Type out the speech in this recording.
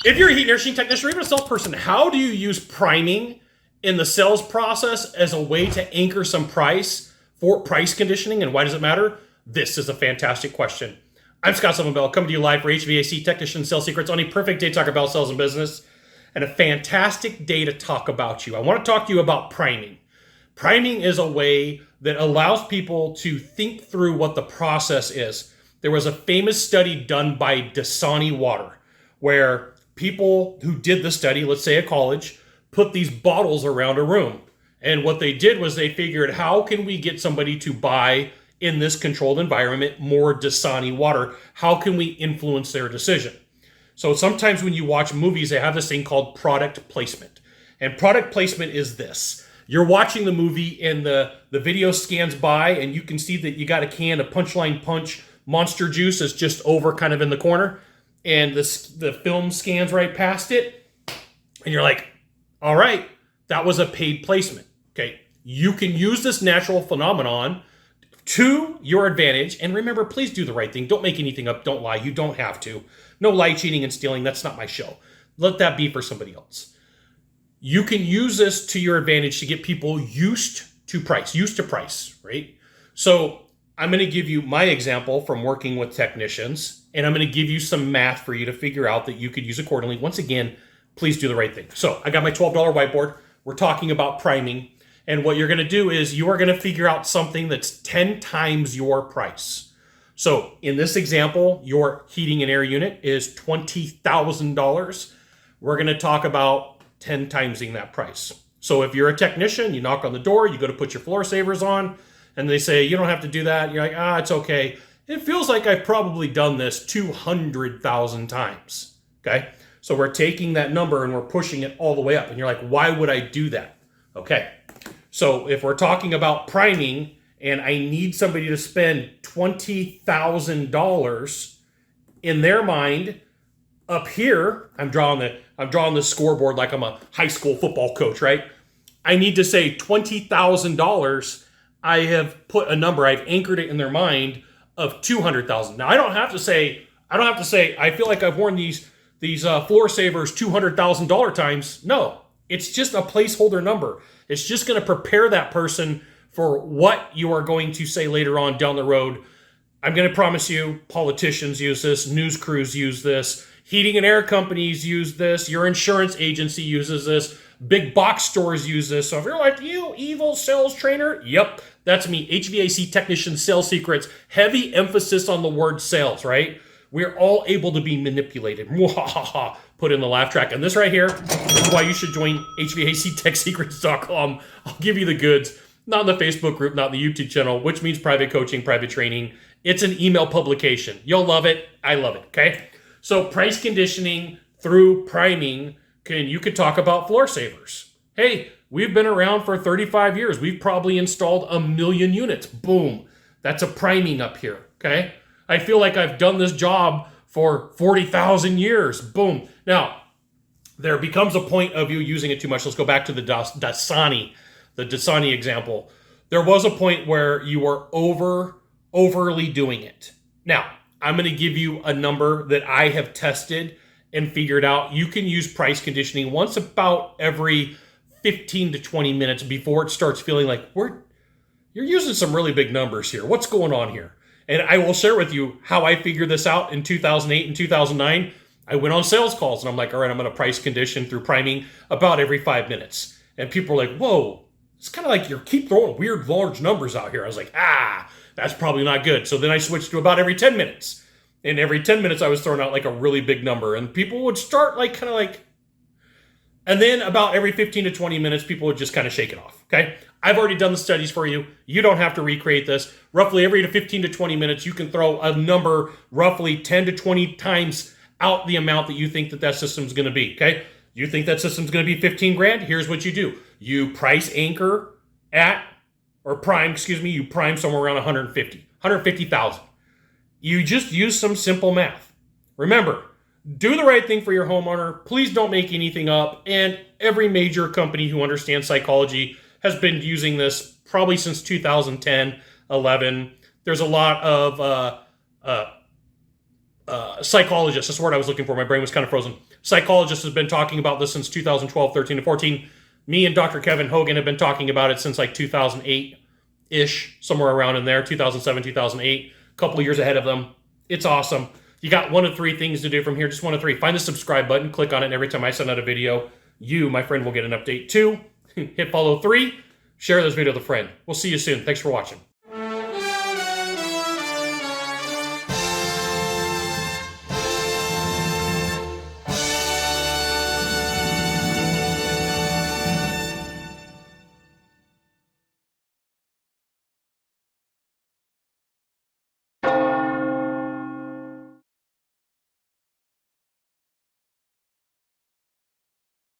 If you're a heat and air machine technician or even a salesperson, how do you use priming in the sales process as a way to anchor some price for price conditioning, and why does it matter? This is a fantastic question. I'm Scott Bell, coming to you live for HVAC Technician Sales Secrets on a perfect day to talk about sales and business, and a fantastic day to talk about you. I want to talk to you about priming. Priming is a way that allows people to think through what the process is. There was a famous study done by Dasani Water where people who did the study, let's say a college, put these bottles around a room. And what they did was they figured, how can we get somebody to buy in this controlled environment more Dasani water? How can we influence their decision? So sometimes when you watch movies, they have this thing called product placement. And product placement is this. You're watching the movie and the video scans by and you can see that you got a can of Punchline Punch Monster Juice is just over kind of in the corner. And the film scans right past it. And you're like, all right, that was a paid placement. Okay, you can use this natural phenomenon to your advantage. And remember, please do the right thing. Don't make anything up. Don't lie. You don't have to. No lie, cheating, and stealing. That's not my show. Let that be for somebody else. You can use this to your advantage to get people used to price, right? So I'm going to give you my example from working with technicians, and I'm going to give you some math for you to figure out that you could use accordingly. Once again, please do the right thing. So I got my $12 whiteboard. We're talking about priming. And what you're going to do is you are going to figure out something that's 10 times your price. So in this example, your heating and air unit is $20,000. We're going to talk about 10 timesing that price. So if you're a technician, you knock on the door, you go to put your floor savers on, and they say, you don't have to do that. You're like, it's okay. It feels like I've probably done this 200,000 times. Okay. So we're taking that number and we're pushing it all the way up. And you're like, why would I do that? Okay. So if we're talking about priming and I need somebody to spend $20,000 in their mind, up here, I'm drawing the scoreboard like I'm a high school football coach, right? I need to say $20,000. I have put a number, I've anchored it in their mind of 200,000. Now I don't have to say I feel like I've worn these floor savers $200,000 times. No, it's just a placeholder number. It's just going to prepare that person for what you are going to say later on down the road. I'm going to promise you, politicians use this, news crews use this, heating and air companies use this, your insurance agency uses this, big box stores use this. So if you're like, you evil sales trainer, yep, that's me, HVAC Technician Sales Secrets. Heavy emphasis on the word sales, right? We're all able to be manipulated. Put in the laugh track. And this right here is why you should join HVACTechSecrets.com. I'll give you the goods. Not in the Facebook group, not in the YouTube channel, which means private coaching, private training. It's an email publication. You'll love it. I love it, okay? So price conditioning through priming, you could talk about floor savers. Hey, we've been around for 35 years. We've probably installed 1 million units. Boom. That's a priming up here, okay? I feel like I've done this job for 40,000 years. Boom. Now, there becomes a point of you using it too much. Let's go back to the Dasani example. There was a point where you were overly doing it. Now, I'm going to give you a number that I have tested and figured out. You can use price conditioning once about every 15 to 20 minutes before it starts feeling like you're using some really big numbers here. What's going on here? And I will share with you how I figured this out in 2008 and 2009. I went on sales calls and I'm like, all right, I'm going to price condition through priming about every 5 minutes. And people are like, whoa, it's kind of like you keep throwing weird large numbers out here. I was like, that's probably not good. So then I switched to about every 10 minutes. And every 10 minutes I was throwing out like a really big number. And people would start and then about every 15 to 20 minutes, people would just kind of shake it off, okay? I've already done the studies for you. You don't have to recreate this. Roughly every 15 to 20 minutes, you can throw a number roughly 10 to 20 times out the amount that you think that system's going to be, okay? You think that system's going to be 15 grand? Here's what you do. You price anchor you prime somewhere around 150,000. You just use some simple math. Remember, do the right thing for your homeowner. Please don't make anything up. And every major company who understands psychology has been using this probably since 2010, 11. There's a lot of psychologists. That's the word I was looking for. My brain was kind of frozen. psychologist has been talking about this since 2012, 13, and 14. Me and Dr. Kevin Hogan have been talking about it since like 2008-ish, somewhere around in there, 2007, 2008, a couple of years ahead of them. It's awesome. You got one of three things to do from here, just one of three. Find the subscribe button, click on it, and every time I send out a video, you, my friend, will get an update. 2, hit follow. 3, share this video with a friend. We'll see you soon. Thanks for watching.